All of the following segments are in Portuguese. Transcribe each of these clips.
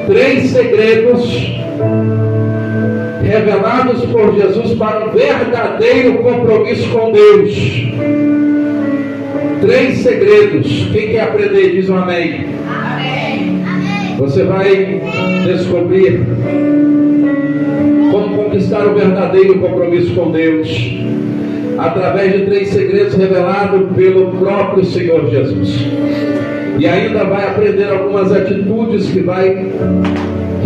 3 segredos revelados por Jesus para um verdadeiro compromisso com Deus. 3 segredos. Quem quer aprender, diz um amém. Amém. Você vai descobrir como conquistar o verdadeiro compromisso com Deus através de 3 segredos revelados pelo próprio Senhor Jesus. E ainda vai aprender algumas atitudes que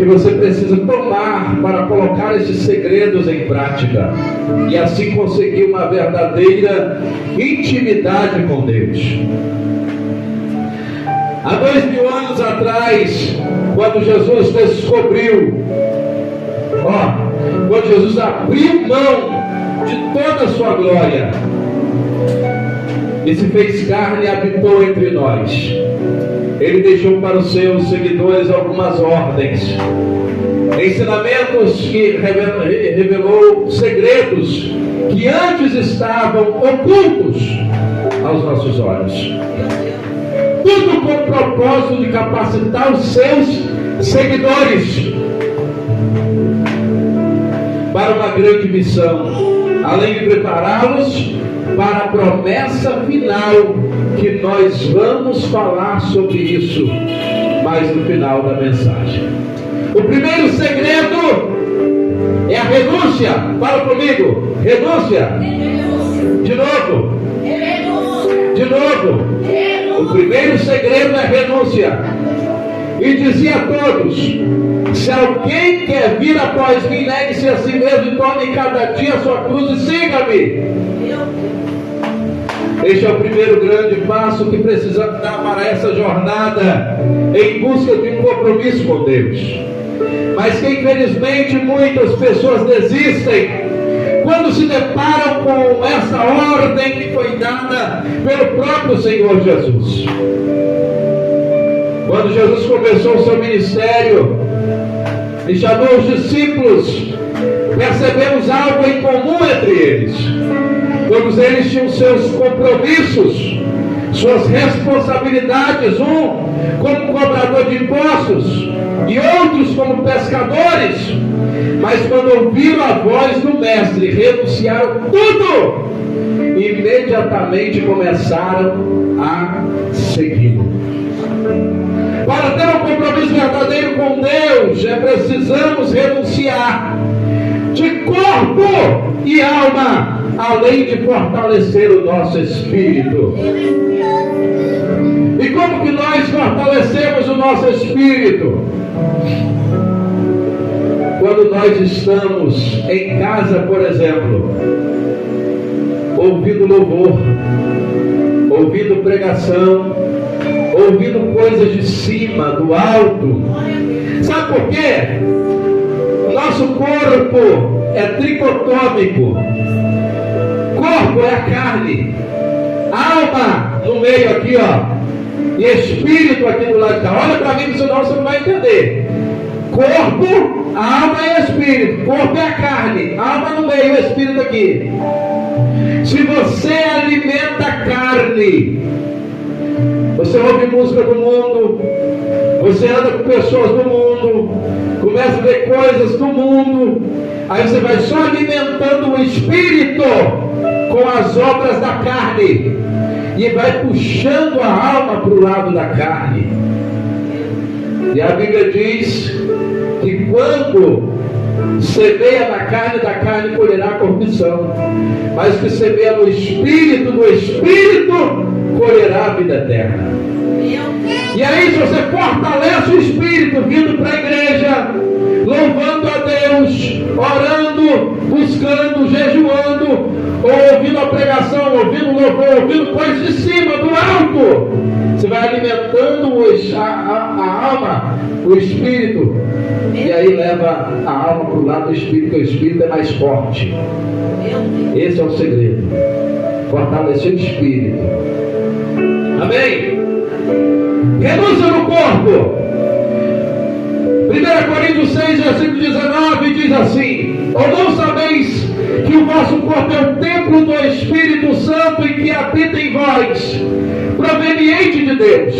você precisa tomar para colocar esses segredos em prática e assim conseguir uma verdadeira intimidade com Deus. Há 2000 anos atrás, quando Jesus descobriu, quando Jesus abriu mão de toda a sua glória e se fez carne e habitou entre nós, ele deixou para os seus seguidores algumas ordens, ensinamentos que revelou segredos que antes estavam ocultos aos nossos olhos. Tudo com o propósito de capacitar os seus seguidores para uma grande missão, além de prepará-los para a promessa final, que nós vamos falar sobre isso mais no final da mensagem. O primeiro segredo é a renúncia. Fala comigo, renúncia. De novo. De novo. O primeiro segredo é renúncia. E dizia a todos: se alguém quer vir após mim, negue-se a si mesmo e tome cada dia a sua cruz e siga-me. Este é o primeiro grande passo que precisamos dar para essa jornada em busca de um compromisso com Deus. Mas que infelizmente muitas pessoas desistem quando se deparam com essa ordem que foi dada pelo próprio Senhor Jesus. Quando Jesus começou o seu ministério e chamou os discípulos, percebemos algo em comum entre eles. Todos eles tinham seus compromissos, suas responsabilidades, um como cobrador de impostos e outros como pescadores. Mas quando ouviram a voz do Mestre, renunciaram tudo e imediatamente começaram a segui-lo. Para ter um compromisso verdadeiro com Deus, precisamos renunciar de corpo e alma, além de fortalecer o nosso espírito. E como que nós fortalecemos o nosso espírito? Quando nós estamos em casa, por exemplo, ouvindo louvor, ouvindo pregação, ouvindo coisas de cima, do alto. Sabe por quê? Nosso corpo é tricotômico. Corpo é a carne, alma no meio aqui, e espírito aqui do lado de cá. Olha para mim, senão você não vai entender. Corpo, alma e espírito. Corpo é a carne, alma no meio, espírito aqui. Se você alimenta a carne, você ouve música do mundo, você anda com pessoas do mundo, começa a ver coisas do mundo, aí você vai só alimentando o espírito com as obras da carne e vai puxando a alma para o lado da carne. E a Bíblia diz que quando semeia na carne, da carne colherá corrupção, mas que semeia no espírito, do espírito colherá a vida eterna. E aí, se você fortalece o espírito vindo para a igreja, louvando a Deus, orando, buscando, jejuando, ou ouvindo a pregação, ouvindo o louvor, ouvindo coisas de cima, do alto, você vai alimentando a alma, o espírito, e aí leva a alma para o lado do espírito, porque o espírito é mais forte. Esse é o segredo: fortalecer o espírito. Amém? Renúncia no corpo. 1 Coríntios 6, versículo 19 diz assim: ou não sabeis que o vosso corpo é o templo do Espírito Santo e que habita em vós, proveniente de Deus,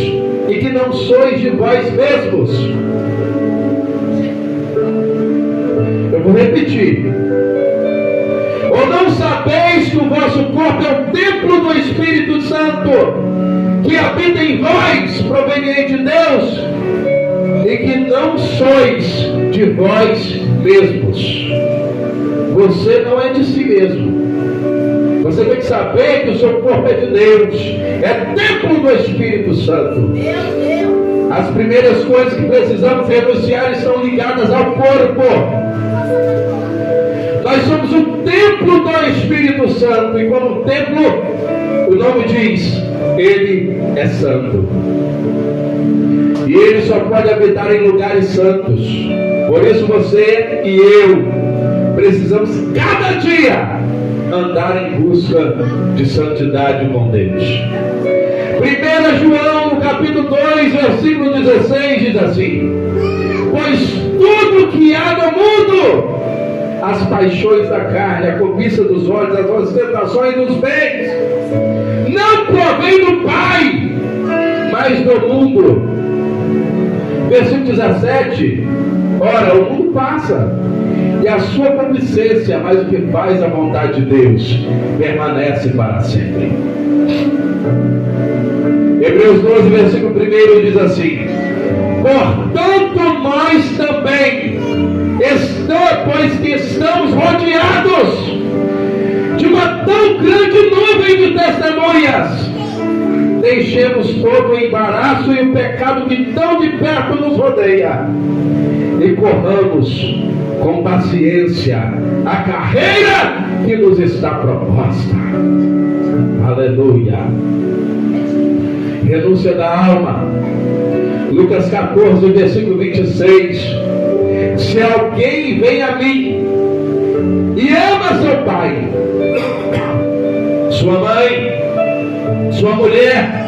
e que não sois de vós mesmos? repetir. Ou não sabeis que o vosso corpo é o templo do Espírito Santo, que habita em vós, proveniente de Deus, e que não sois de vós mesmos. Você não é de si mesmo. Você tem que saber que o seu corpo é de Deus, é templo do Espírito Santo. As primeiras coisas que precisamos renunciar estão ligadas ao corpo. Nós somos o templo do Espírito Santo, e como templo, o nome diz, ele é santo. E ele só pode habitar em lugares santos. Por isso você e eu precisamos cada dia andar em busca de santidade com Deus. 1 João, no capítulo 2, versículo 16, diz assim: pois tudo que há no mundo, as paixões da carne, a cobiça dos olhos, as ostentações dos bens, não provém do Pai, mas do mundo. Versículo 17: ora, o mundo passa, e a sua concupiscência, mas o que faz a vontade de Deus permanece para sempre. Hebreus 12, versículo 1 diz assim: portanto nós também, pois que estamos rodeados de uma tão grande nuvem de testemunhas, deixemos todo o embaraço e o pecado que tão de perto nos rodeia, e corramos com paciência a carreira que nos está proposta. Aleluia. Renúncia da alma. Lucas 14, versículo 26. Se alguém vem a mim e ama seu pai, sua mãe, sua mulher,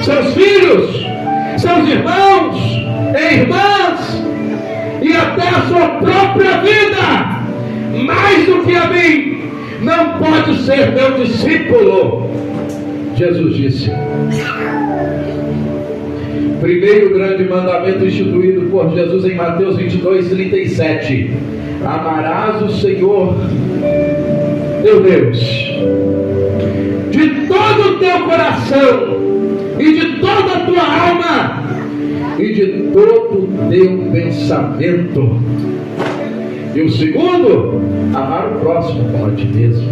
seus filhos, seus irmãos e irmãs, e até a sua própria vida, mais do que a mim, não pode ser meu discípulo. Jesus disse. Primeiro grande mandamento instituído por Jesus em Mateus 22, 37. Amarás o Senhor teu Deus de todo o teu coração e de toda a tua alma e de todo o teu pensamento. E o segundo, amar o próximo como a ti mesmo.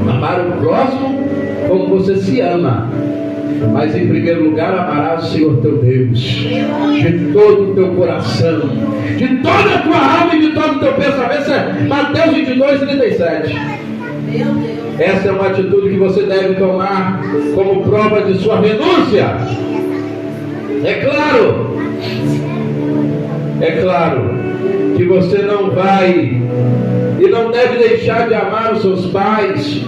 Amar o próximo como você se ama. Mas em primeiro lugar, amarás o Senhor teu Deus de todo o teu coração, de toda a tua alma e de todo o teu pensamento. Isso é Mateus 22, 37. Essa é uma atitude que você deve tomar como prova de sua renúncia. É claro que você não vai e não deve deixar de amar os seus pais,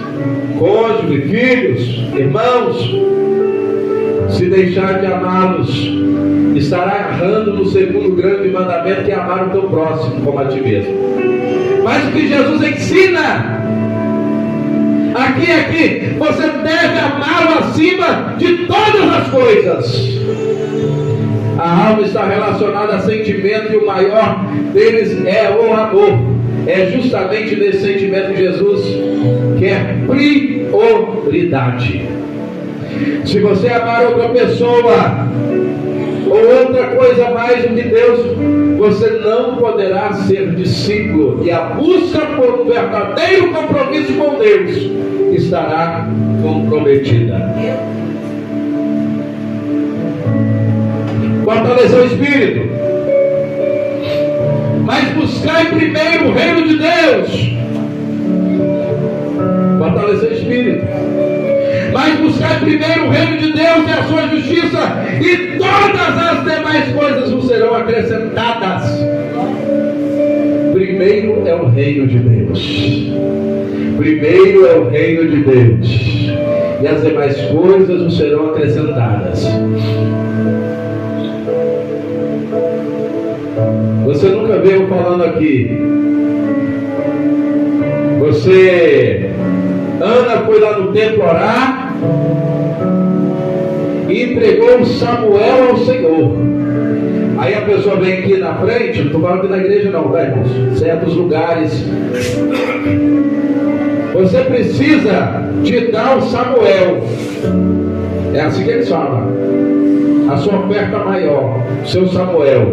cônjuge, filhos, irmãos. Se deixar de amá-los, estará errando no segundo grande mandamento, que é amar o teu próximo como a ti mesmo. Mas o que Jesus ensina aqui é que você deve amá-lo acima de todas as coisas. A alma está relacionada a sentimento, e o maior deles é o amor. É justamente nesse sentimento que Jesus quer prioridade. Se você amar outra pessoa ou outra coisa mais do que Deus, você não poderá ser discípulo, e a busca por um verdadeiro compromisso com Deus estará comprometida. Fortalecer o espírito. Mas buscai primeiro o reino de Deus. Fortalecer o espírito. Mas buscai primeiro o reino de Deus e a sua justiça, e todas as demais coisas vos serão acrescentadas. Primeiro é o reino de Deus. Primeiro é o reino de Deus, e as demais coisas vos serão acrescentadas. Você nunca veio falando aqui. Ana foi lá no templo orar e entregou Samuel ao Senhor. Aí Aí a pessoa vem aqui na frente, não estou falando aqui na igreja não, tá, irmãos? Certos lugares. Você precisa de dar o Samuel. É assim que eles falam. A sua oferta maior, o seu Samuel.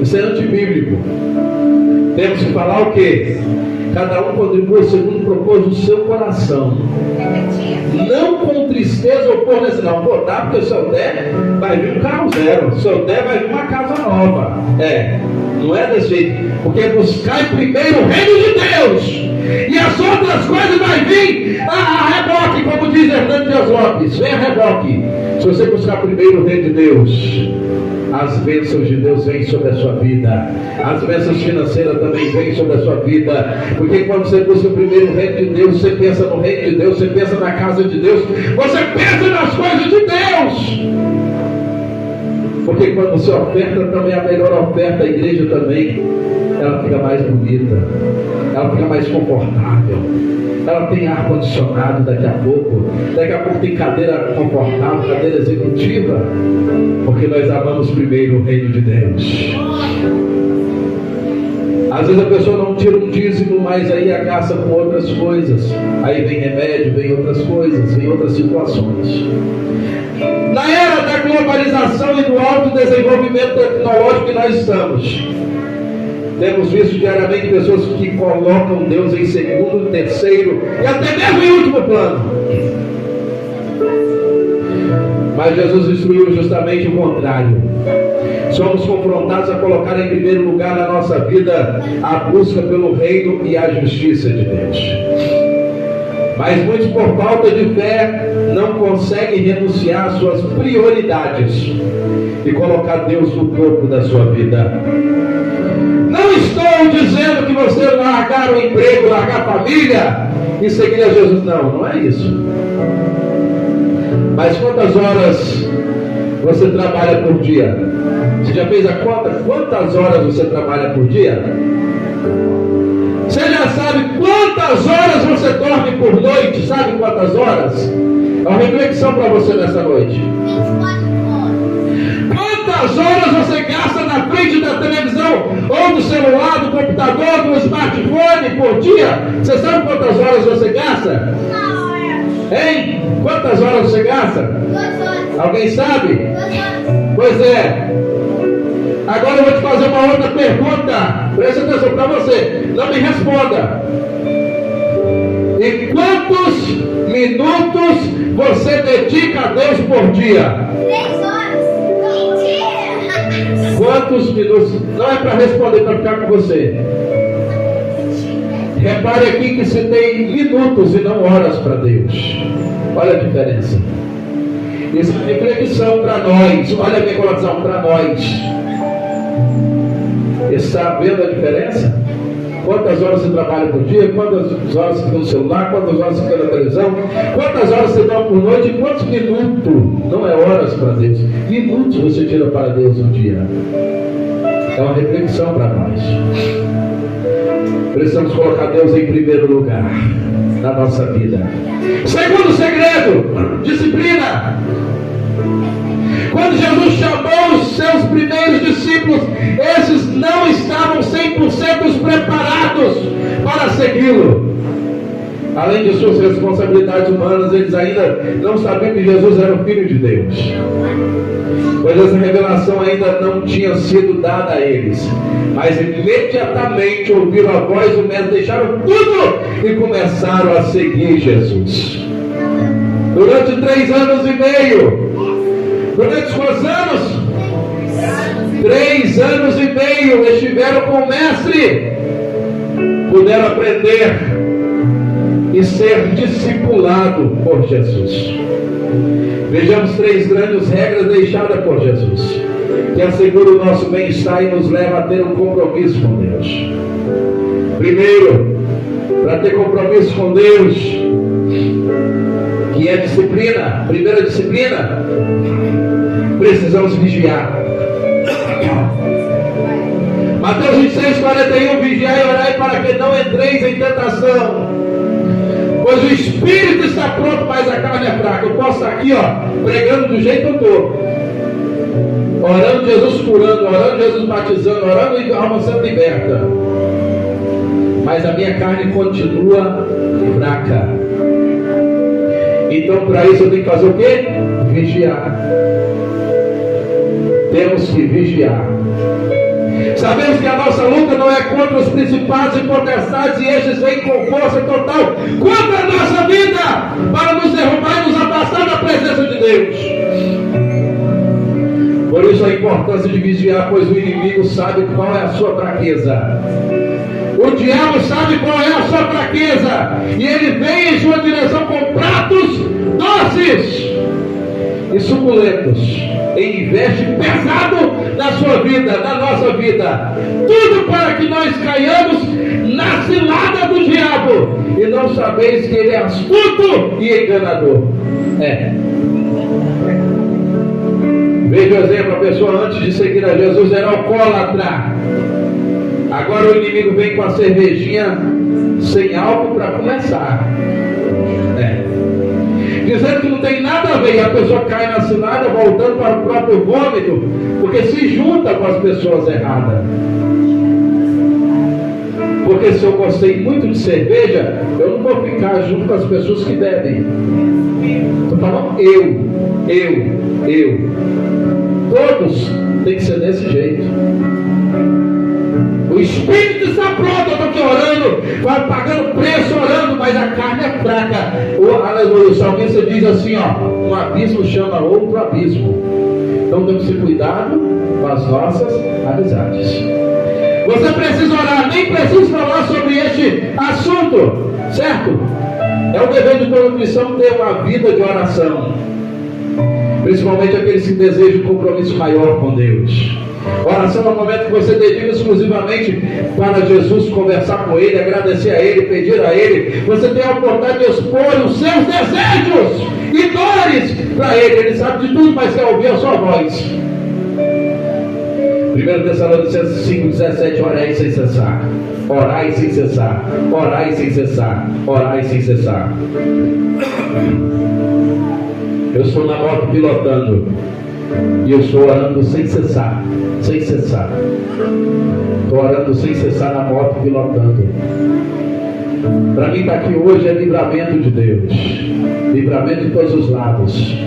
Isso é antibíblico. Temos que falar o quê? Cada um contribui segundo propôs o seu coração. Não com tristeza ou por necessidade. Não, pô, dá, porque se eu der, vai vir um carro zero. Se eu der, vai vir uma casa nova. Não é desse jeito. Porque buscar primeiro o reino de Deus. E as outras coisas vai vir a reboque, como diz Hernando Dias Lopes. Vem a reboque. Se você buscar primeiro o reino de Deus, as bênçãos de Deus vêm sobre a sua vida. As bênçãos financeiras também vêm sobre a sua vida. Porque quando você busca primeiro o reino de Deus, você pensa no reino de Deus, você pensa na casa de Deus, você pensa nas coisas de Deus. Porque quando você oferta também a melhor oferta, a igreja também, ela fica mais bonita, ela fica mais confortável, ela tem ar-condicionado daqui a pouco tem cadeira confortável, cadeira executiva, porque nós amamos primeiro o reino de Deus. Às vezes a pessoa não tira um dízimo, mas aí a gasta com outras coisas, aí vem remédio, vem outras coisas, vem outras situações. Na era da globalização e do alto desenvolvimento tecnológico que nós estamos, temos visto diariamente pessoas que colocam Deus em segundo, terceiro e até mesmo em último plano. Mas Jesus instruiu justamente o contrário. Somos confrontados a colocar em primeiro lugar na nossa vida a busca pelo reino e a justiça de Deus. Mas muitos, por falta de fé, não conseguem renunciar às suas prioridades e colocar Deus no topo da sua vida. Não estou dizendo que você largar o emprego, largar a família e seguir a Jesus. Não é isso. Mas quantas horas você trabalha por dia? Você já fez a conta? Quantas horas você trabalha por dia? Você já sabe quantas horas você dorme por noite? Sabe quantas horas? É uma reflexão para você nessa noite. Quantas horas você gasta na frente da televisão, ou do celular, do computador, do smartphone por dia? Você sabe quantas horas você gasta? Hein? Quantas horas você gasta? 2 horas. Alguém sabe? 2 horas. Pois é. Agora eu vou te fazer uma outra pergunta. Presta atenção para você. Não me responda. E quantos minutos você dedica a Deus por dia? 3 horas. Mentira. Quantos minutos? Não é para responder, para ficar com você. Repare aqui que se tem minutos e não horas para Deus. Olha a diferença. Isso é reflexão para nós. Olha a minha colocação para nós. Está vendo a diferença? Quantas horas você trabalha por dia? Quantas horas você fica no celular? Quantas horas você fica na televisão? Quantas horas você dorme por noite? E quantos minutos? Não é horas para Deus. Minutos você tira para Deus no dia. É uma reflexão para nós. Precisamos colocar Deus em primeiro lugar na nossa vida. Segundo segredo, disciplina. Quando Jesus chamou os seus primeiros discípulos, esses não estavam 100% preparados para segui-lo. Além de suas responsabilidades humanas, eles ainda não sabiam que Jesus era o Filho de Deus, pois essa revelação ainda não tinha sido dada a eles. Mas imediatamente ouviram a voz do Mestre, deixaram tudo e começaram a seguir Jesus. Durante 3 anos e meio. Durante quantos anos? 3 anos e meio estiveram com o Mestre. Puderam aprender e ser discipulado por Jesus. Vejamos 3 grandes regras deixadas por Jesus, que asseguram o nosso bem-estar e nos leva a ter um compromisso com Deus. Primeiro, para ter compromisso com Deus, que é disciplina, primeira disciplina, precisamos vigiar. Mateus 26:41, vigiai e orai para que não entreis em tentação. Pois o espírito está pronto, mas a carne é fraca. Eu posso estar aqui, pregando do jeito que eu estou. orando Jesus curando, orando Jesus batizando, orando e a alma sendo liberta. Mas a minha carne continua fraca. Então para isso eu tenho que fazer o quê? Vigiar. Temos que vigiar. Sabemos que a nossa luta não é contra os principados e potestades, e estes vêm com força total contra a nossa vida, para nos derrubar e nos afastar da presença de Deus. Por isso a importância de vigiar, pois o inimigo sabe qual é a sua fraqueza. O diabo sabe qual é a sua fraqueza, e ele vem em sua direção com pratos doces e suculentos, e investe pesado na sua vida, na nossa vida, tudo para que nós caiamos na cilada do diabo, e não sabeis que ele é astuto e enganador. Veja o exemplo: a pessoa antes de seguir a Jesus era alcoólatra. Agora o inimigo vem com a cervejinha sem álcool para começar, dizendo que não tem nada a ver, e a pessoa cai na cilada, voltando para o próprio vômito, porque se junta com as pessoas erradas. Porque se eu gostei muito de cerveja, eu não vou ficar junto com as pessoas que bebem. Estou falando eu. Todos tem que ser desse jeito. O espírito está pronto, eu estou aqui orando, vai pagando preço orando, mas a carne é fraca. Aleluia, o salmista diz assim, um abismo chama outro abismo. Então temos que ter cuidado com as nossas amizades. Você precisa orar, nem preciso falar sobre este assunto, certo? É o dever de toda cristão ter uma vida de oração, principalmente aqueles que desejam um compromisso maior com Deus. Oração é o momento que você dedica exclusivamente para Jesus, conversar com Ele, agradecer a Ele, pedir a Ele. Você tem a oportunidade de expor os seus desejos e dores para Ele. Ele sabe de tudo, mas quer ouvir a sua voz. 1 Tessalonicenses 5,17: orai sem cessar, orai sem cessar, orai sem cessar, orai sem cessar. Eu estou na moto pilotando e eu estou orando sem cessar, sem cessar. Estou orando sem cessar na moto pilotando. Para mim estar aqui hoje é livramento de Deus, livramento de todos os lados.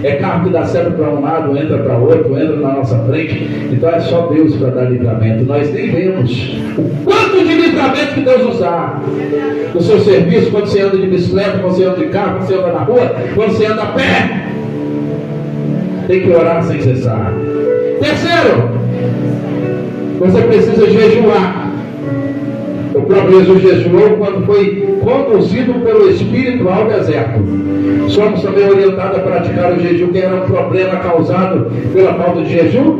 É carro que dá certo para um lado, entra para outro, entra na nossa frente. Então é só Deus para dar livramento. Nós nem vemos o quanto de livramento que Deus nos dá no seu serviço, quando você anda de bicicleta, quando você anda de carro, quando você anda na rua, quando você anda a pé. Tem que orar sem cessar. Terceiro, você precisa jejuar. O próprio Jesus jejuou quando foi conduzido pelo Espírito ao deserto. Somos também orientados a praticar o jejum, que era um problema causado pela falta de jejum.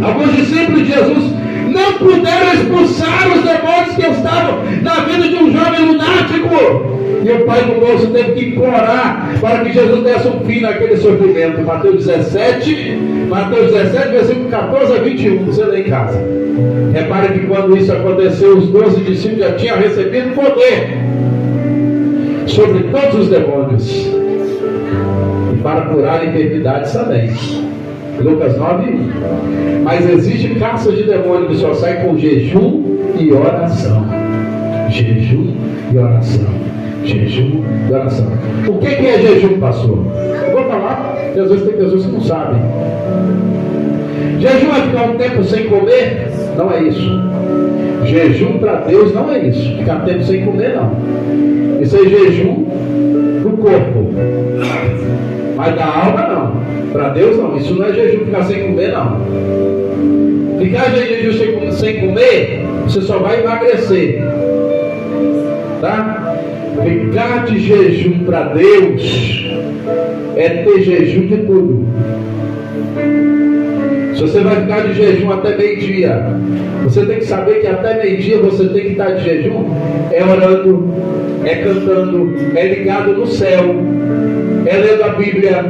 Alguns discípulos de Jesus não puderam expulsar os demônios que estavam na vida de um jovem lunático. E o pai do moço teve que implorar para que Jesus desse um fim naquele sofrimento. Mateus 17, versículo 14 a 21. Você lê em casa. Repare que quando isso aconteceu, os 12 discípulos já tinham recebido poder sobre todos os demônios e para curar enfermidades também. Lucas 9. Mas existe caça de demônio que só sai com jejum e oração. Jejum e oração. Jejum e oração. O que é jejum, pastor? Eu vou falar, porque às vezes tem pessoas que não sabem. Jejum é ficar um tempo sem comer? Não é isso. Jejum para Deus não é isso. Ficar um tempo sem comer, não. Isso é jejum do corpo, mas da alma não. Para Deus não. Isso não é jejum ficar sem comer, não. Ficar de jejum sem comer, você só vai emagrecer, tá? Ficar de jejum para Deus é ter jejum de tudo. Se você vai ficar de jejum até meio-dia, você tem que saber que até meio-dia você tem que estar de jejum. É orando, é cantando, é ligado no céu, é lendo a Bíblia.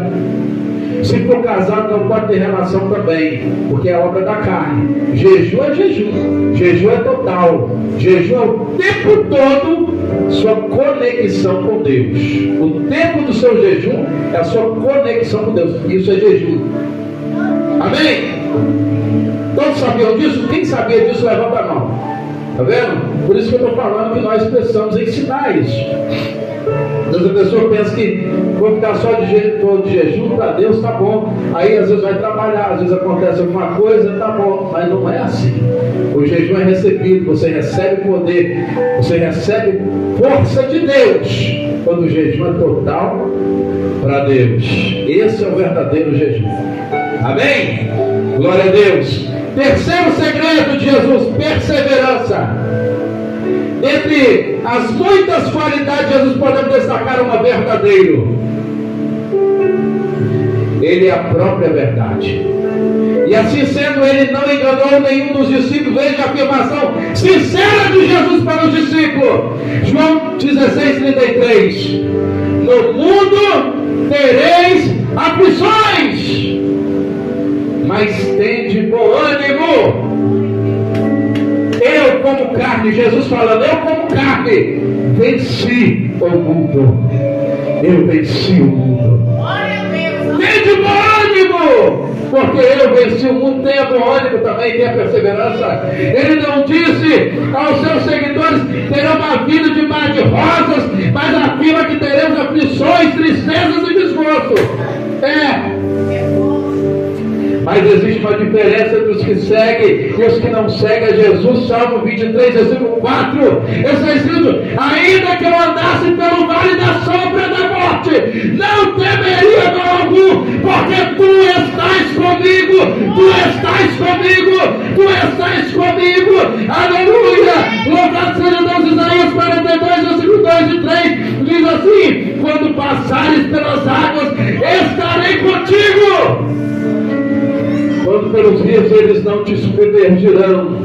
Se for casado não pode ter relação também, porque é obra da carne. Jejum é jejum, jejum é total. Jejum é o tempo todo sua conexão com Deus. O tempo do seu jejum é a sua conexão com Deus. Isso é jejum. Amém? Todos sabiam disso? Quem sabia disso, levanta a mão. Está vendo? Por isso que eu estou falando que nós precisamos ensinar isso. Às vezes a pessoa pensa que vou ficar só de jejum para Deus, tá bom. Aí às vezes vai trabalhar, às vezes acontece alguma coisa, tá bom. Mas não é assim. O jejum é recebido, você recebe poder, você recebe força de Deus. Quando o jejum é total para Deus. Esse é o verdadeiro jejum. Amém? Glória a Deus. Terceiro segredo de Jesus, perseverança. Entre as muitas qualidades, Jesus podemos destacar uma verdadeira. Ele é a própria verdade. E assim sendo, ele não enganou nenhum dos discípulos. Veja a afirmação sincera de Jesus para os discípulos. João 16:33. No mundo tereis aflições, mas tende bom ânimo. Eu como carne, Jesus falando, eu como carne, venci o mundo. Eu venci o mundo. Tende bom ânimo, porque eu venci o mundo. Tenha bom ânimo também, tenha perseverança. Ele não disse aos seus seguidores, terão uma vida de mar de rosas, mas afirma que teremos aflições, tristezas e desgosto. Mas existe uma diferença entre os que seguem e os que não seguem a Jesus. Salmo 23, versículo 4. Está escrito: ainda que eu andasse pelo vale da sombra da morte, não temeria mal algum, porque tu estás comigo, tu estás comigo, tu estás comigo. Aleluia! Louvado seja Deus. Isaías 42, versículo 2 e 3 diz assim: quando passares pelas águas, estarei contigo. Quando pelos rios eles não te submergirão.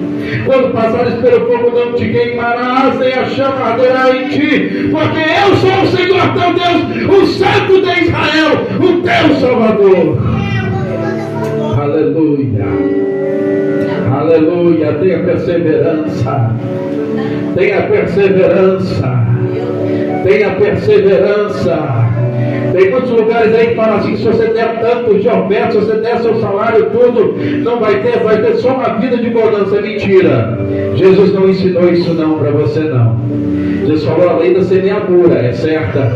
Quando passares pelo fogo não te queimarás, nem a chama arderá em ti. Porque eu sou o Senhor teu Deus, o Santo de Israel, o teu Salvador. Aleluia. Aleluia. Tenha perseverança. Tenha perseverança. Tenha perseverança. Tem muitos lugares aí que falam assim: se você der tanto de oferta, se você der seu salário, tudo, não vai ter só uma vida de bonança. É mentira. Jesus não ensinou isso não para você não. Jesus falou: a lei da semeadura é certa,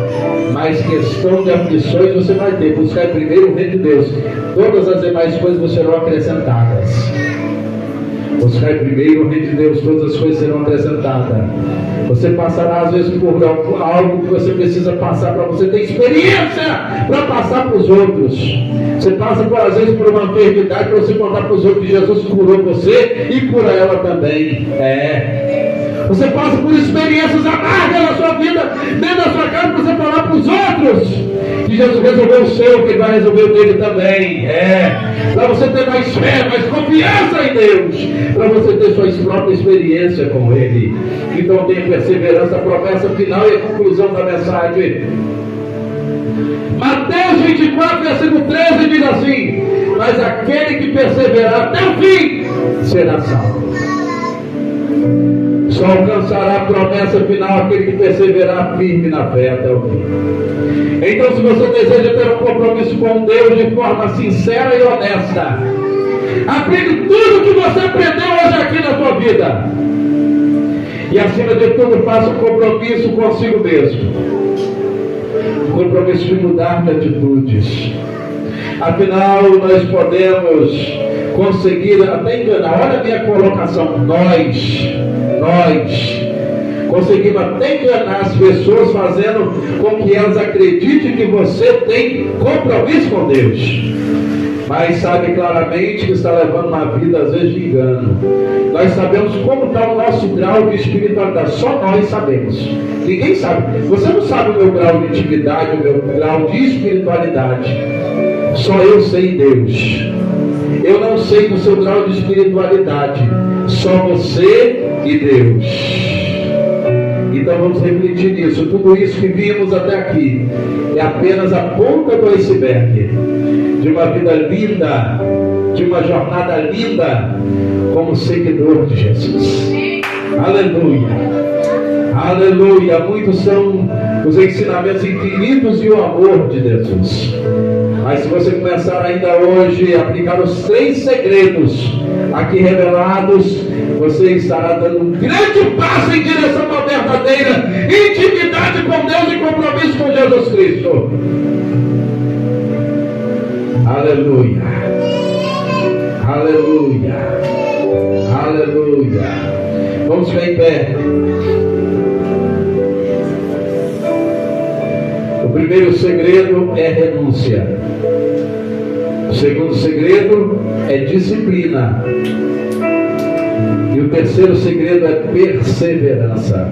mas questão de aflições você vai ter. Buscar primeiro o reino de Deus. Todas as demais coisas serão acrescentadas. Buscar primeiro o reino de Deus, todas as coisas serão acrescentadas. Você passará às vezes por algo que você precisa passar para você ter experiência para passar para os outros. Você passa às vezes por uma enfermidade para você contar para os outros que Jesus curou você e cura ela também. Você passa por experiências amargas na sua vida, dentro da sua casa, para você falar para os outros que Jesus resolveu o seu, que ele vai resolver o dele também. Para você ter mais fé, mais confiança em Deus, para você ter sua própria experiência com Ele. Então tenha perseverança. A promessa final e a conclusão da mensagem. Mateus 24, versículo 13 diz assim: mas aquele que perseverar até o fim será salvo. Só alcançará a promessa final aquele que perseverar firme na fé até o fim. Então, se você deseja ter um compromisso com Deus de forma sincera e honesta, aplique tudo que você aprendeu hoje aqui na sua vida. E acima de tudo, faça um compromisso consigo mesmo. Um compromisso de mudar de atitudes. Afinal, nós podemos conseguir até enganar. Olha a minha colocação. Nós conseguimos até enganar as pessoas, fazendo com que elas acreditem que você tem compromisso com Deus, mas sabe claramente que está levando uma vida às vezes de engano. Nós sabemos como está o nosso grau de espiritualidade, só nós sabemos, ninguém sabe. Você não sabe o meu grau de intimidade, o meu grau de espiritualidade, só eu sei Deus. Eu não sei do seu grau de espiritualidade, só você e Deus. Então vamos refletir nisso. Tudo isso que vimos até aqui é apenas a ponta do iceberg de uma vida linda, de uma jornada linda como seguidor de Jesus. Aleluia, aleluia. Muitos são os ensinamentos infinitos e o amor de Jesus, Mas se você começar ainda hoje a aplicar os 3 segredos aqui revelados, você estará dando um grande passo em direção a uma verdadeira intimidade com Deus e compromisso com Jesus Cristo. Aleluia, aleluia, aleluia. Vamos ficar em pé. O primeiro segredo é renúncia. O segundo segredo é disciplina. E o terceiro segredo é perseverança.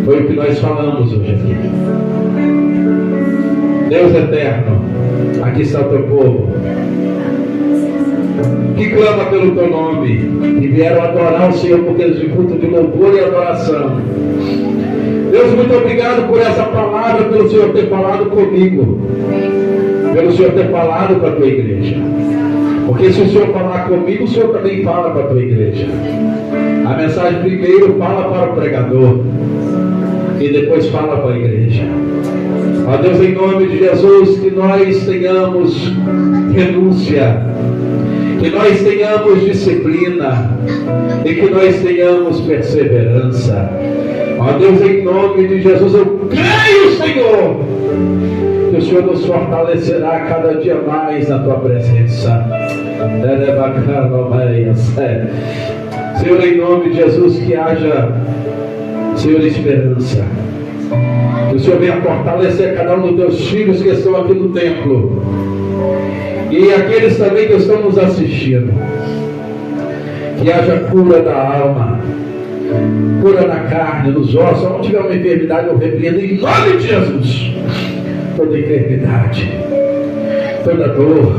Foi o que nós falamos hoje aqui. Deus eterno, aqui está o teu povo, que clama pelo teu nome, e vieram adorar o Senhor por causa de culto de louvor e adoração. Deus, muito obrigado por essa palavra, pelo Senhor ter falado comigo, pelo Senhor ter falado com a tua igreja. Porque se o Senhor falar comigo, o Senhor também fala com a tua igreja. A mensagem primeiro fala para o pregador e depois fala para a igreja. Ó Deus, em nome de Jesus, que nós tenhamos renúncia, que nós tenhamos disciplina e que nós tenhamos perseverança. Ó Deus, em nome de Jesus, eu creio, Senhor, que o Senhor nos fortalecerá cada dia mais na tua presença. Senhor, em nome de Jesus, que haja, Senhor, esperança. Que o Senhor venha fortalecer cada um dos teus filhos que estão aqui no templo. E aqueles também que estão nos assistindo. Que haja cura da alma, cura na carne, nos ossos. Onde tiver uma enfermidade, eu repreendo em nome de Jesus. Toda enfermidade, toda dor,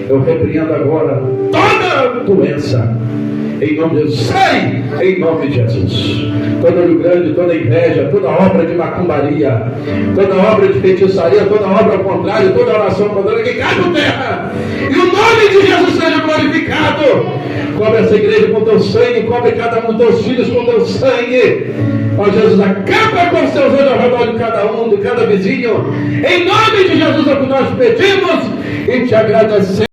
eu repreendo agora toda doença. Em nome de Jesus, sai em nome de Jesus. Todo olho grande, toda inveja, toda obra de macumbaria, toda obra de feitiçaria, toda obra ao contrário, toda oração contrária, que cai por terra. E o nome de Jesus seja glorificado. Cobre essa igreja com teu sangue, cobre cada um dos teus filhos com teu sangue. Ó Jesus, acaba com os teus olhos ao redor de cada um, de cada vizinho. Em nome de Jesus é o que nós pedimos e te agradecemos.